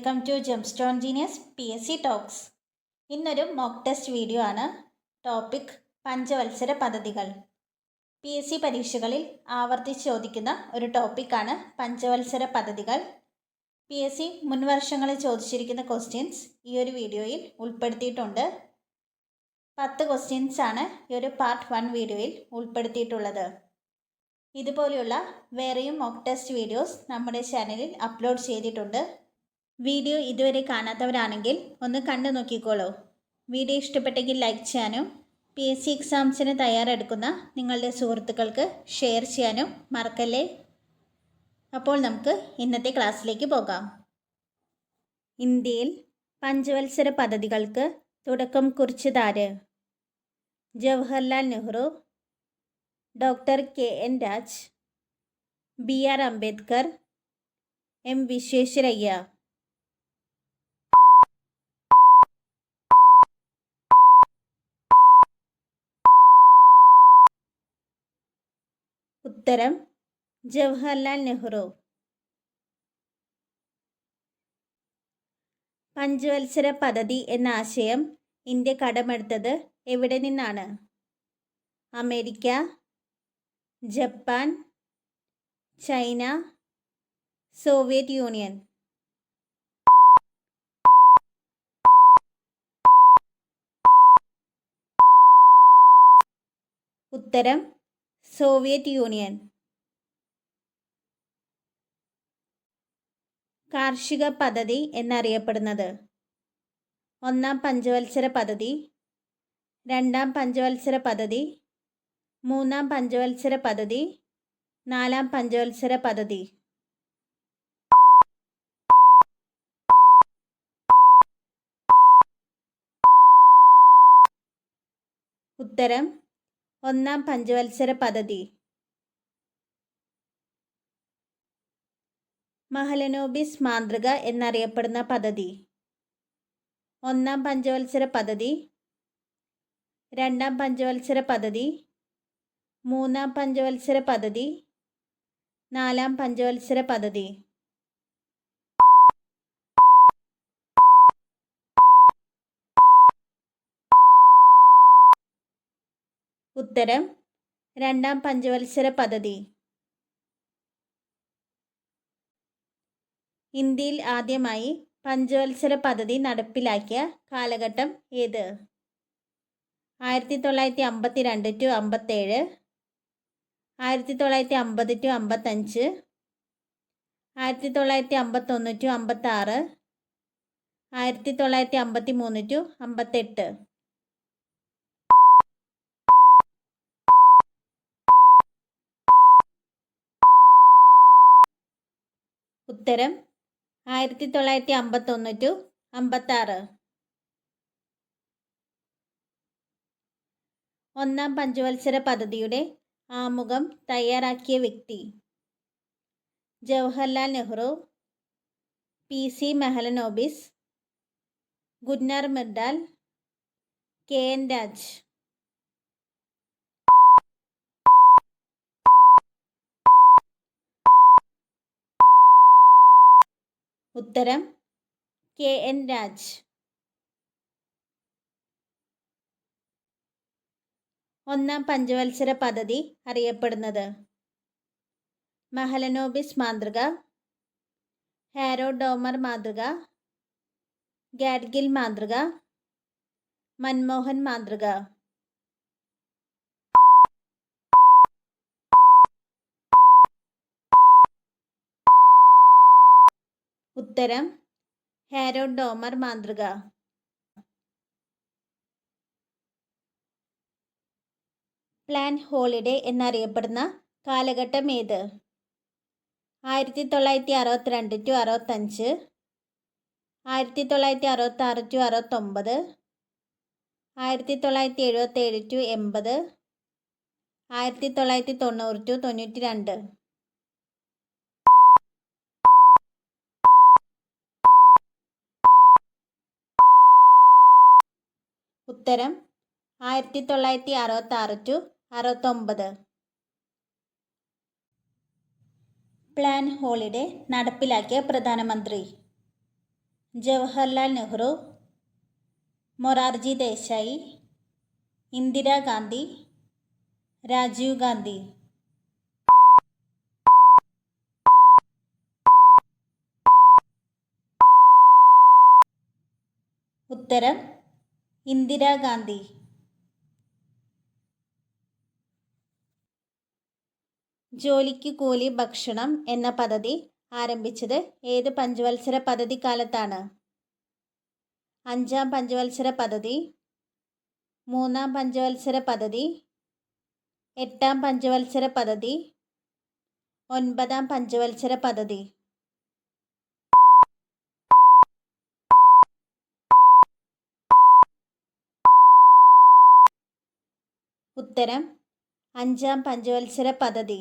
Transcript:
Welcome to ജെംസ്റ്റോൺ ജീനിയസ് PSC talks. ഇന്നൊരു മോക്ക് ടെസ്റ്റ് വീഡിയോ ആണ്. ടോപ്പിക് പഞ്ചവത്സര പദ്ധതികൾ. PSC പരീക്ഷകളിൽ ആവർത്തിച്ച് ചോദിക്കുന്ന ഒരു ടോപ്പിക്കാണ് പഞ്ചവത്സര പദ്ധതികൾ. PSC മുൻവർഷങ്ങളിൽ ചോദിച്ചിരിക്കുന്ന ക്വസ്റ്റ്യൻസ് ഈ ഒരു വീഡിയോയിൽ ഉൾപ്പെടുത്തിയിട്ടുണ്ട്. 10 ക്വസ്റ്റ്യൻസ് ആണ് ഈ ഒരു പാർട്ട് 1 വീഡിയോയിൽ ഉൾപ്പെടുത്തിയിട്ടുള്ളത്. ഇതുപോലെയുള്ള വേറെയും മോക്ക് ടെസ്റ്റ് വീഡിയോസ് നമ്മുടെ ചാനലിൽ അപ്ലോഡ് ചെയ്തിട്ടുണ്ട്. വീഡിയോ ഇതുവരെ കാണാത്തവരാണെങ്കിൽ ഒന്ന് കണ്ടു നോക്കിക്കോളൂ. വീഡിയോ ഇഷ്ടപ്പെട്ടെങ്കിൽ ലൈക്ക് ചെയ്യാനും PSC എക്സാംസിന് തയ്യാറെടുക്കുന്ന നിങ്ങളുടെ സുഹൃത്തുക്കൾക്ക് ഷെയർ ചെയ്യാനും മറക്കല്ലേ. അപ്പോൾ നമുക്ക് ഇന്നത്തെ ക്ലാസ്സിലേക്ക് പോകാം. ഇന്ത്യയിൽ പഞ്ചവത്സര പദ്ധതികൾക്ക് തുടക്കം കുറിച്ചതാര്? Jawaharlal Nehru, doctor KN Raj, BR Ambedkar, M Visvesvaraya. ഉത്തരം ജവഹർലാൽ നെഹ്റു. പഞ്ചവത്സര പദ്ധതി എന്ന ആശയം ഇന്ത്യ കടമെടുത്തത് എവിടെ നിന്നാണ്? America, Japan, China, Soviet union. ഉത്തരം സോവിയറ്റ് യൂണിയൻ. കാർഷിക പദ്ധതി എന്നറിയപ്പെടുന്നത്? ഒന്നാം പഞ്ചവത്സര പദ്ധതി, രണ്ടാം പഞ്ചവത്സര പദ്ധതി, മൂന്നാം പഞ്ചവത്സര പദ്ധതി, നാലാം പഞ്ചവത്സര പദ്ധതി. ഉത്തരം ഒന്നാം പഞ്ചവത്സര പദ്ധതി. മഹലനോബിസ് മാതൃക എന്നറിയപ്പെടുന്ന പദ്ധതി? ഒന്നാം പഞ്ചവത്സര പദ്ധതി, രണ്ടാം പഞ്ചവത്സര പദ്ധതി, മൂന്നാം പഞ്ചവത്സര പദ്ധതി, നാലാം പഞ്ചവത്സര പദ്ധതി. ഉത്തരം രണ്ടാം പഞ്ചവത്സര പദ്ധതി. ഇന്ത്യയിൽ ആദ്യമായി പഞ്ചവത്സര പദ്ധതി നടപ്പിലാക്കിയ കാലഘട്ടം ഏത്? 1952 to 57, 1950 to 55, 1951 to 56, 1953 to 58. ഉത്തരം 1951 to 56. ഒന്നാം പഞ്ചവത്സര പദ്ധതിയുടെ ആമുഖം തയ്യാറാക്കിയ വ്യക്തി? Jawaharlal Nehru, PC Mahalanobis, Gunnar Myrdal, KN Raj. ഉത്തരം KN രാജ്. ഒന്നാം പഞ്ചവത്സര പദ്ധതി അറിയപ്പെടുന്നത്? മഹലനോബിസ് മാതൃക, ഹാരോ ഡോമർ മാതൃക, ഗാഡ്ഗിൽ മാതൃക, മൻമോഹൻ മാതൃക. ഉത്തരം ഹാരോ ഡോമർ മാതൃക. പ്ലാൻ ഹോളിഡേ എന്നറിയപ്പെടുന്ന കാലഘട്ടം ഏത്? 1962 to 65, 1966 to 69, 1977 to 80, 1990 to 92. ഉത്തരം 1966 to 69. പ്ലാൻ ഹോളിഡേ നടപ്പിലാക്കിയ പ്രധാനമന്ത്രി? ജവഹർലാൽ നെഹ്റു, മൊറാർജി ദേശായി, ഇന്ദിരാഗാന്ധി, രാജീവ് ഗാന്ധി. ഉത്തരം ഇന്ദിരാഗാന്ധി. ജോലിക്ക് കൂലി ഭക്ഷണം എന്ന പദ്ധതി ആരംഭിച്ചത് ഏത് പഞ്ചവത്സര പദ്ധതി കാലത്താണ്? 5-ാം പഞ്ചവത്സര പദ്ധതി, 3-ാം പഞ്ചവത്സര പദ്ധതി, 8-ാം പഞ്ചവത്സര പദ്ധതി, 9-ാം പഞ്ചവത്സര പദ്ധതി. ഉത്തരം 5-ാം പഞ്ചവത്സര പദ്ധതി.